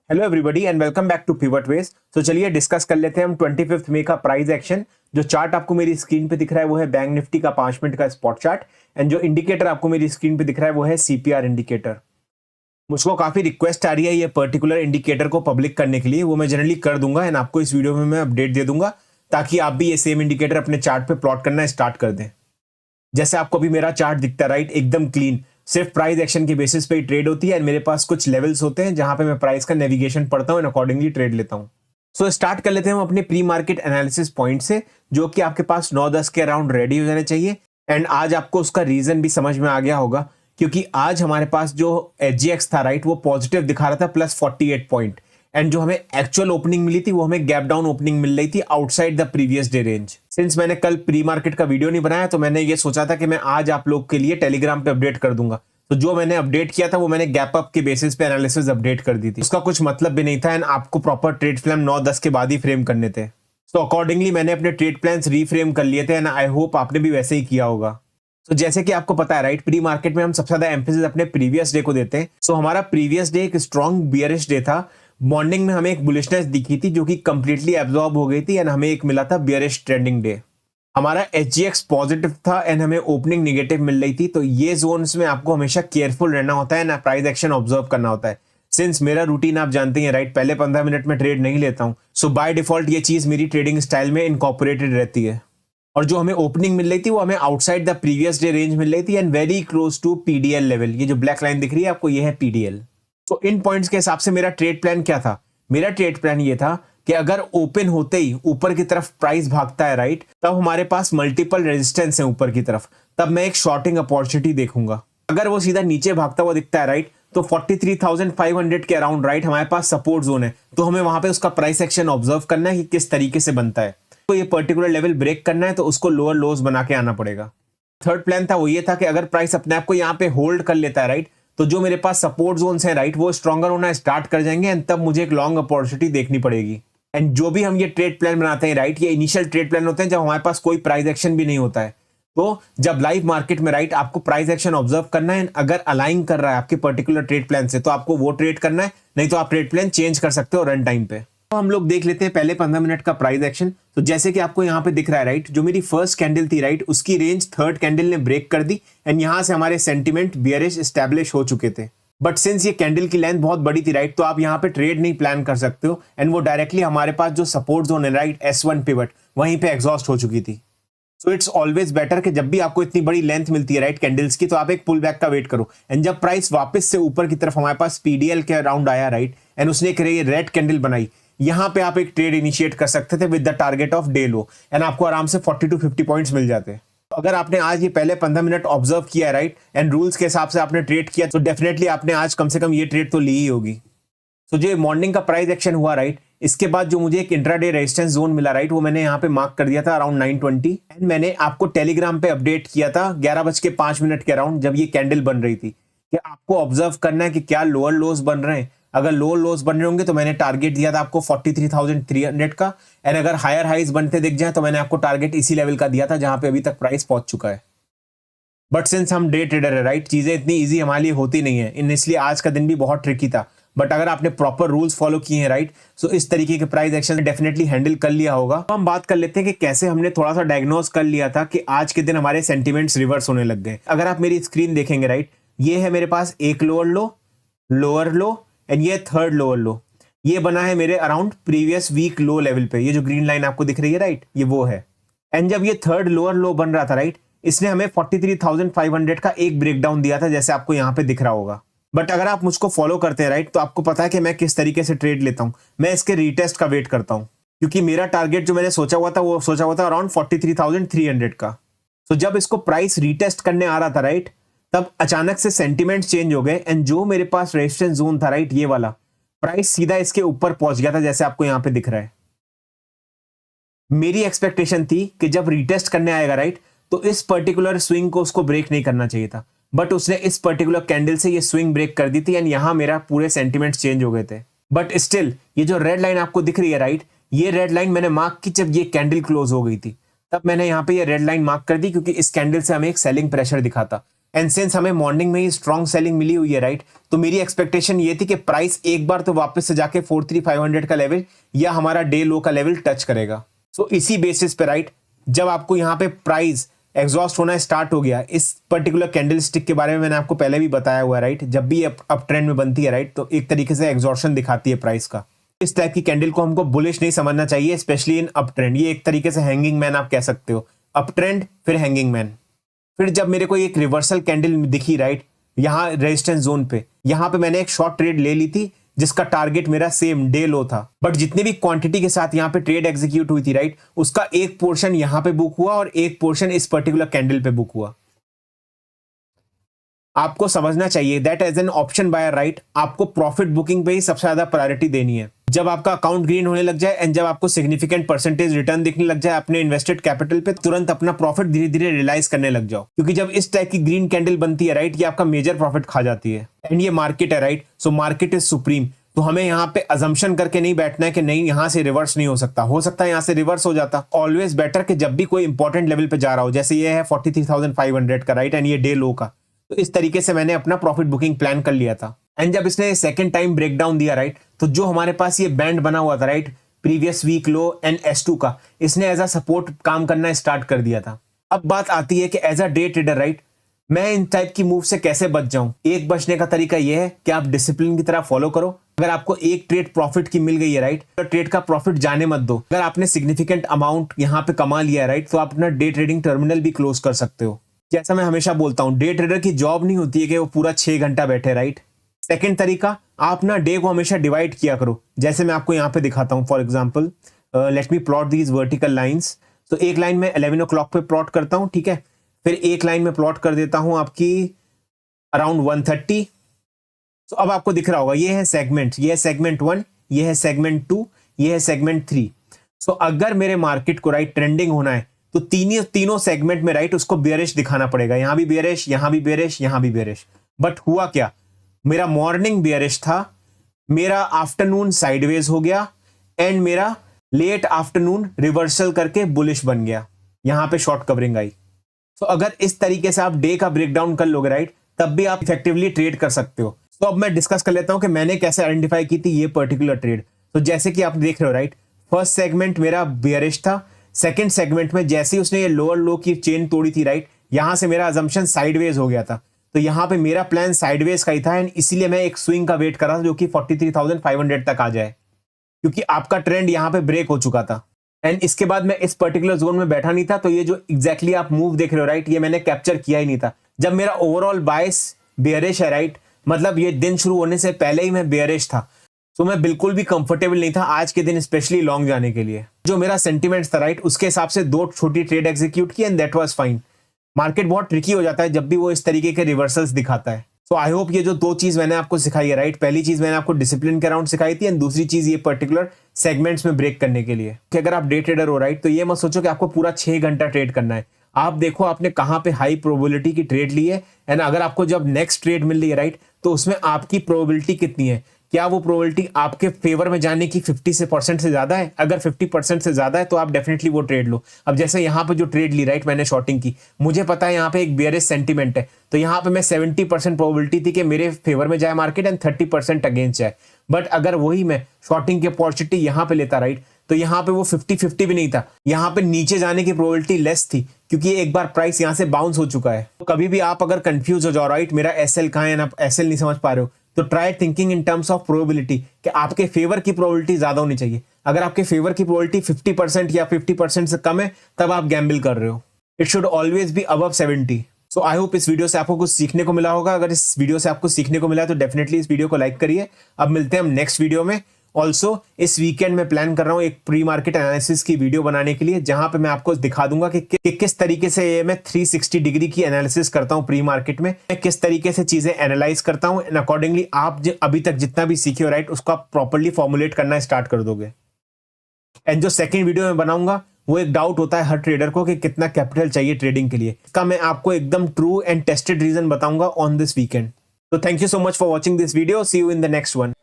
Hello everybody and welcome back to Pivotways. तो चलिए discuss कर लेते हैं हम 25 मई का प्राइस एक्शन। जो चार्ट आपको मेरी स्क्रीन पे दिख रहा है वो है बैंक निफ्टी का 5 मिनट का स्पॉट चार्ट एंड जो इंडिकेटर आपको मेरी स्क्रीन पे दिख रहा है वो है सीपीआर इंडिकेटर। मुझको काफी रिक्वेस्ट आ रही है ये पर्टिकुलर इंडिकेटर को पब्लिक करने के लिए, वो मैं जनरली कर दूंगा एंड आपको इस वीडियो में मैं अपडेट दे दूंगा ताकि आप भी ये सेम इंडिकेटर अपने चार्ट पे प्लॉट करना स्टार्ट कर दें। जैसे आपको अभी मेरा चार्ट दिखता है राइट, एकदम क्लीन, सिर्फ प्राइस एक्शन के बेसिस पे ही ट्रेड होती है एंड मेरे पास कुछ लेवल्स होते हैं जहां पे मैं प्राइस का नेविगेशन पढ़ता हूं एंड अकॉर्डिंगली ट्रेड लेता हूं। सो स्टार्ट कर लेते हैं हम अपने प्री मार्केट एनालिसिस पॉइंट से, जो कि आपके पास 9-10 के अराउंड रेडी हो जाने चाहिए। एंड आज आपको उसका रीजन भी समझ में आ गया होगा क्योंकि आज हमारे पास जो एचजीएक्स था राइट, वो पॉजिटिव दिखा रहा था +48 पॉइंट एंड जो हमें एक्चुअल ओपनिंग मिली थी वो हमें गैप डाउन ओपनिंग मिल रही थी outside the previous day range. Since मैंने कल प्री मार्केट का वीडियो नहीं बनाया तो मैंने ये सोचा था कि मैं आज आप लोग के लिए टेलीग्राम पे अपडेट कर दूंगा। तो जो मैंने अपडेट किया था वो मैंने गैप अप के बेसिस पे एनालिसिस अपडेट कर दी थी, उसका कुछ मतलब भी नहीं था एंड आपको प्रॉपर ट्रेड प्लान 9-10 के बाद ही फ्रेम करने थे। तो अकॉर्डिंगली मैंने अपने ट्रेड प्लान्स रीफ्रेम कर लिए थे एंड आई होप आपने भी वैसे ही किया होगा। तो जैसे कि आपको पता है राइट, प्री मार्केट में हम सबसे ज्यादा एम्फेसिस अपने प्रीवियस डे को देते हैं। सो हमारा प्रीवियस डे एक स्ट्रॉन्ग बियरिश डे था। मॉर्निंग में हमें एक बुलिशनेस दिखी थी जो कि कंप्लीटली एब्जॉर्ब हो गई थी एंड हमें एक मिला था बियरिश ट्रेंडिंग डे। हमारा एचजीएक्स पॉजिटिव था एंड हमें ओपनिंग नेगेटिव मिल रही थी। तो ये जोन्स में आपको हमेशा केयरफुल रहना होता है ना, प्राइस एक्शन ऑब्जर्व करना होता है। सिंस मेरा रूटीन आप जानते हैं राइट, पहले 15 मिनट में ट्रेड नहीं लेता हूं, सो बाय डिफॉल्ट ये चीज मेरी ट्रेडिंग स्टाइल में इनकॉर्पोरेटेड रहती है। और जो हमें ओपनिंग मिल रही थी वो हमें outside the previous day range मिल रही थी and very close to PDL level. ये जो ब्लैक लाइन दिख रही है आपको, ये है पीडीएल। तो इन पॉइंट्स के हिसाब से मेरा ट्रेड प्लान क्या था? मेरा ट्रेड प्लान ये था कि अगर ओपन होते ही ऊपर की तरफ प्राइस भागता है राइट, तब हमारे पास मल्टीपल रेजिस्टेंस है ऊपर की तरफ, तब मैं एक शॉर्टिंग अपॉर्चुनिटी देखूंगा। अगर वो सीधा नीचे भागता हुआ दिखता है राइट, तो 43,500 के अराउंड राइट हमारे पास सपोर्ट जोन है। तो हमें वहां पे उसका प्राइस एक्शन ऑब्जर्व करना है कि किस तरीके से बनता है। तो ये पर्टिकुलर लेवल ब्रेक करना है तो उसको लोअर लोज बना के आना पड़ेगा। थर्ड प्लान था वो ये था कि अगर प्राइस अपने आप को यहाँ पे होल्ड कर लेता है राइट, तो जो मेरे पास सपोर्ट जोन्स हैं राइट, वो स्ट्रॉन्गर होना स्टार्ट कर जाएंगे एंड तब मुझे एक लॉन्ग अपॉर्चुनिटी देखनी पड़ेगी। एंड जो भी हम ये ट्रेड प्लान बनाते हैं राइट, ये इनिशियल ट्रेड प्लान होते हैं जब हमारे पास कोई प्राइस एक्शन भी नहीं होता है। तो जब लाइव मार्केट में राइट आपको प्राइस एक्शन ऑब्जर्व करना है, अगर अलाइन कर रहा है आपके पर्टिकुलर ट्रेड प्लान से तो आपको वो ट्रेड करना है, नहीं तो आप ट्रेड प्लान चेंज कर सकते हो रन टाइम पे। तो हम लोग देख लेते हैं पहले 15 मिनट का प्राइस एक्शन। तो जैसे कि आपको यहाँ पे दिख रहा है राइट, जो मेरी फर्स्ट कैंडल थी राइट, उसकी रेंज थर्ड कैंडल ने ब्रेक कर दी एंड यहां से हमारे सेंटिमेंट बियरिश एस्टैब्लिश हो चुके थे। बट सिंस ये कैंडल की लेंथ बहुत बड़ी थी राइट, तो आप यहाँ पे ट्रेड नहीं प्लान कर सकते हो एंड वो डायरेक्टली हमारे पास जो सपोर्ट जोन है राइट, S1 पिवट, वहीं पे एग्जॉस्ट हो चुकी थी। सो इट्स ऑलवेज बेटर कि जब भी आपको इतनी बड़ी लेंथ मिलती है राइट कैंडल्स की, तो आप एक पुल बैक का वेट करो एंड जब प्राइस वापस से ऊपर की तरफ हमारे पास पीडीएल के अराउंड आया राइट एंड उसने एक रेड कैंडल बनाई, यहाँ पे आप एक ट्रेड इनिशिएट कर सकते थे with the target of day low and आपको आराम से 40 to 50 पॉइंट्स मिल जाते। अगर आपने आज ये पहले 15 मिनट ऑब्जर्व किया राइट एंड रूल्स के हिसाब से आपने ट्रेड किया, तो डेफिनेटली आपने आज कम से कम ये ट्रेड तो ली ही होगी। तो जो मॉर्निंग का प्राइस एक्शन हुआ राइट, इसके बाद जो मुझे एक इंट्राडे रेजिस्टेंस जोन मिला राइट, वो मैंने यहाँ पे मार्क कर दिया था अराउंड 920 एंड मैंने आपको टेलीग्राम पे अपडेट किया था 11:05 के अराउंड, जब ये कैंडल बन रही थी, कि आपको ऑब्जर्व करना है कि क्या लोअर लोज बन रहे हैं। अगर लोअर लोज बन रहे होंगे तो मैंने टारगेट दिया था आपको 43,300 का एंड अगर हायर हाइज बनते दिख जाए तो मैंने आपको टारगेट इसी लेवल का दिया था जहां पे अभी तक प्राइस पहुंच चुका है। बट सिंस हम डे ट्रेडर है राइट, चीजें इतनी इजी हमारे लिए होती नहीं है, इसलिए आज का दिन भी बहुत ट्रिकी था। बट अगर आपने प्रॉपर रूल्स फॉलो किए हैं राइट, तो इस तरीके के प्राइस एक्शन डेफिनेटली हैंडल कर लिया होगा। तो हम बात कर लेते हैं कि कैसे हमने थोड़ा सा डायग्नोज कर लिया था कि आज के दिन हमारे सेंटिमेंट्स रिवर्स होने लग गए। अगर आप मेरी स्क्रीन देखेंगे राइट, ये है मेरे पास एक लोअर लो एंड ये थर्ड लोअर लो, ये बना है मेरे around previous week low level पे। ये जो ग्रीन लाइन आपको दिख रही है राइट, ये वो है। एंड जब ये थर्ड लोअर लो बन रहा था राइट, इसने हमें 43,500 का एक ब्रेकडाउन दिया था जैसे आपको यहाँ पे दिख रहा होगा। बट अगर आप मुझको फॉलो करते हैं राइट, तो आपको पता है कि मैं किस तरीके से ट्रेड लेता हूँ। मैं इसके रीटेस्ट का वेट करता हूँ क्योंकि मेरा टारगेट जो मैंने सोचा हुआ था वो सोचा हुआ था अराउंड 43,300 का। तो जब इसको प्राइस रीटेस्ट करने आ रहा था राइट, तब अचानक से सेंटिमेंट्स चेंज हो गए एंड जो मेरे पास रेजिस्टेंस जोन था राइट, ये वाला, प्राइस सीधा इसके ऊपर पहुंच गया था जैसे आपको यहां पे दिख रहा है। मेरी एक्सपेक्टेशन थी कि जब रीटेस्ट करने आएगा राइट, तो इस पर्टिकुलर स्विंग को उसको ब्रेक नहीं करना चाहिए था, बट उसने इस पर्टिकुलर कैंडल से ये स्विंग ब्रेक कर दी थी एंड यहां मेरा पूरे सेंटिमेंट्स चेंज हो गए थे। बट स्टिल ये जो रेड लाइन आपको दिख रही है राइट, ये रेड लाइन मैंने मार्क की जब ये कैंडल क्लोज हो गई थी, तब मैंने यहाँ पे ये रेड लाइन मार्क कर दी क्योंकि इस कैंडल से हमें एक सेलिंग प्रेशर दिखा था एंड सिंस हमें मॉर्निंग में ही स्ट्रॉन्ग सेलिंग मिली हुई है राइट, तो मेरी एक्सपेक्टेशन ये थी कि प्राइस एक बार तो वापस से जाके 43500 का लेवल या हमारा डे लो का लेवल टच करेगा। सो इसी बेसिस पे राइट, जब आपको यहाँ पे प्राइस एग्जॉस्ट होना स्टार्ट हो गया, इस पर्टिकुलर कैंडल स्टिक के बारे में मैंने आपको पहले भी बताया हुआ है राइट, जब भी अप ट्रेंड में बनती है राइट, तो एक तरीके से एग्जॉर्शन दिखाती है प्राइस का। इस टाइप की कैंडल को हमको बुलिश नहीं समझना चाहिए, स्पेशली इन अप ट्रेंड। ये एक तरीके से हैंगिंग मैन आप कह सकते हो, अप ट्रेंड फिर हैंगिंग मैन। फिर जब मेरे को एक रिवर्सल कैंडल दिखी राइट, यहाँ रेजिस्टेंस जोन पे, यहाँ पे मैंने एक शॉर्ट ट्रेड ले ली थी जिसका टारगेट मेरा सेम डे लो था, बट जितनी भी क्वांटिटी के साथ यहाँ पे ट्रेड एग्जीक्यूट हुई थी राइट, उसका एक पोर्शन यहाँ पे बुक हुआ और एक पोर्शन इस पर्टिकुलर कैंडल पे बुक हुआ। आपको समझना चाहिए that as an option buyer right, आपको प्रॉफिट बुकिंग पे ही सबसे ज्यादा प्रायोरिटी देनी है। जब आपका अकाउंट ग्रीन होने लग जाए एंड जब आपको सिग्निफिकेंट परसेंटेज रिटर्न दिखने लग जाए अपने इन्वेस्टेड कैपिटल पे, तुरंत अपना प्रॉफिट धीरे धीरे रियलाइज करने लग जाओ, क्योंकि जब इस टाइप की ग्रीन कैंडल बनती है राइट, ये आपका मेजर प्रॉफिट खा जाती है। एंड ये मार्केट है right, so market is supreme. तो हमें यहाँ पे अजम्पशन करके नहीं बैठना है कि नहीं यहाँ से रिवर्स नहीं हो सकता है यहाँ से रिवर्स हो जाता। ऑलवेज बेटर कि जब भी कोई इंपॉर्टेंट लेवल पे जा रहा हो, जैसे ये है 43,500 का राइट, एंड ये डे लो का, तो इस तरीके से मैंने अपना प्रॉफिट बुकिंग प्लान कर लिया था। एंड जब इसने सेकंड टाइम ब्रेक डाउन दिया राइट, तो जो हमारे पास ये बैंड बना हुआ था right, previous week low and S2 का, इसने एज अ सपोर्ट काम करना स्टार्ट कर दिया था। अब बात आती है कि as a day trader right, मैं इन टाइप की मूव से कैसे बच जाऊं। एक बचने का तरीका यह है कि आप डिसिप्लिन की तरह फॉलो करो। अगर आपको एक ट्रेड प्रॉफिट की मिल गई है राइट, तो ट्रेड का प्रॉफिट जाने मत दो। अगर आपने सिग्निफिकेंट अमाउंट यहाँ पे कमा लिया है राइट, तो आप अपना डे ट्रेडिंग टर्मिनल भी क्लोज कर सकते हो। जैसा मैं हमेशा बोलता हूं, डे ट्रेडर की जॉब नहीं होती है कि वो पूरा 6 घंटा बैठे राइट। सेकंड तरीका, आप ना डे को हमेशा डिवाइड किया करो। जैसे मैं आपको यहाँ पे दिखाता हूँ, for example let me plot these vertical lines. तो एक लाइन में 11 o'clock पे प्लॉट करता हूँ, ठीक है। फिर एक लाइन में प्लॉट कर देता हूँ आपकी अराउंड 1:30। तो अब आपको दिख रहा होगा, ये है सेगमेंट, ये है सेगमेंट 1, ये है सेगमेंट 2, ये है सेगमेंट 3। सो अगर मेरे मार्केट को राइट ट्रेंडिंग होना है, तो तीनों सेगमेंट में राइट उसको बेयरिश दिखाना पड़ेगा। यहां भी बेयरिश, यहां भी बेयरिश, यहां भी बेयरिश। बट हुआ क्या, मेरा मॉर्निंग बेयरिश था, मेरा आफ्टरनून साइडवेज हो गया, एंड मेरा लेट आफ्टरनून रिवर्सल करके बुलिश बन गया। यहां पे शॉर्ट कवरिंग आई। तो अगर इस तरीके से आप डे का ब्रेकडाउन कर लोगे राइट, तब भी आप इफेक्टिवली ट्रेड कर सकते हो। तो अब मैं डिस्कस कर लेता हूं कि मैंने कैसे आइडेंटिफाई की थी ये पर्टिकुलर ट्रेड। तो जैसे कि आप देख रहे हो राइट, फर्स्ट सेगमेंट मेरा बेयरिश था। सेकंड सेगमेंट में जैसे ही उसने ये लोअर लो की चेन तोड़ी थी राइट, यहां से मेरा अजम्पशन साइडवेज हो गया था। तो यहां पे मेरा प्लान साइडवेज का ही था, एंड इसीलिए मैं एक स्विंग का वेट कर रहा था जो कि 43,500 तक आ जाए, क्योंकि आपका ट्रेंड यहां पे ब्रेक हो चुका था। एंड इसके बाद मैं इस पर्टिकुलर जोन में बैठा नहीं था। तो ये जो एग्जैक्टली आप मूव देख रहे हो राइट, ये मैंने कैप्चर किया ही नहीं था। जब मेरा ओवरऑल बायस बेयरिश है राइट, मतलब ये दिन शुरू होने से पहले ही मैं बेयरिश था, तो मैं बिल्कुल भी कंफर्टेबल नहीं था आज के दिन स्पेशली लॉन्ग जाने के लिए। जो मेरा सेंटीमेंट था राइट, उसके हिसाब से 2 छोटी ट्रेड एग्जीक्यूट की, and that was fine. Market बहुत ट्रिकी हो जाता है जब भी वो इस तरीके के रिवर्सल्स दिखाता है। सो आई होप ये जो 2 चीज मैंने आपको सिखाई है राइट, पहली चीज मैंने आपको डिसिप्लिन के अराउंड सिखाई थी, एंड दूसरी चीज ये पर्टिकुलर सेगमेंट्स में ब्रेक करने के लिए कि अगर आप डे ट्रेडर हो राइट, तो ये मत सोचो कि आपको पूरा 6 घंटा ट्रेड करना है। आप देखो आपने कहां पे हाई प्रोबेबिलिटी की ट्रेड ली है, एंड अगर आपको जब नेक्स्ट ट्रेड मिल रही है राइट, तो उसमें आपकी प्रोबेबिलिटी कितनी है। क्या वो प्रोबेबिलिटी आपके फेवर में जाने की 50% से ज्यादा है? अगर 50% से ज्यादा है तो आप डेफिनेटली वो ट्रेड लो। अब जैसे यहाँ पे जो ट्रेड ली राइट मैंने शॉर्टिंग की, मुझे पता है यहाँ पे एक बेयरिश सेंटीमेंट है, तो यहाँ पे मैं 70% प्रोबेबिलिटी थी कि मेरे फेवर में जाए मार्केट एंड 30% अगेंस्ट जाए। बट अगर वही मैं शॉर्टिंग की अपॉर्चुनिटी यहाँ पे लेता राइट, तो यहाँ पे वो 50-50 भी नहीं था, यहाँ पे नीचे जाने की प्रोबेबिलिटी लेस थी, क्योंकि एक बार प्राइस यहाँ से बाउंस हो चुका है। तो कभी भी आप अगर कंफ्यूज हो जाओ राइट, मेरा एसएल कहाँ है, आप एसएल नहीं समझ पा रहे हो, तो try thinking in terms of probability कि आपके फेवर की प्रोबेबिलिटी ज्यादा होनी चाहिए। अगर आपके फेवर की प्रोबेबिलिटी 50% या 50% से कम है, तब आप गैम्बल कर रहे हो। It should always be above 70। So I hope इस वीडियो से आपको कुछ सीखने को मिला होगा। अगर इस वीडियो से आपको सीखने को मिला है तो डेफिनेटली इस वीडियो को लाइक करिए। अब मिलते हैं हम नेक्स्ट वीडियो में। ऑल्सो इस वीकेंड में प्लान कर रहा हूं एक प्री मार्केट एनालिसिस की वीडियो बनाने के लिए, जहां पे मैं आपको दिखा दूंगा कि किस तरीके से मैं 360 डिग्री की एनालिसिस करता हूं प्री मार्केट में, मैं किस तरीके से चीजें एनालाइज करता हूं, एंड अकॉर्डिंगली आप अभी तक जितना भी सीखे हो राइट, उसको आप प्रॉपर्ली फॉर्मुलेट करना स्टार्ट कर दोगे। एंड जो सेकंड वीडियो में बनाऊंगा, वो एक डाउट होता है हर ट्रेडर को कि कितना कैपिटल चाहिए ट्रेडिंग के लिए, इसका मैं आपको एकदम ट्रू एंड टेस्टेड रीजन बताऊंगा ऑन दिस वीकेंड। तो thank you so much for watching this video. See you in the next one.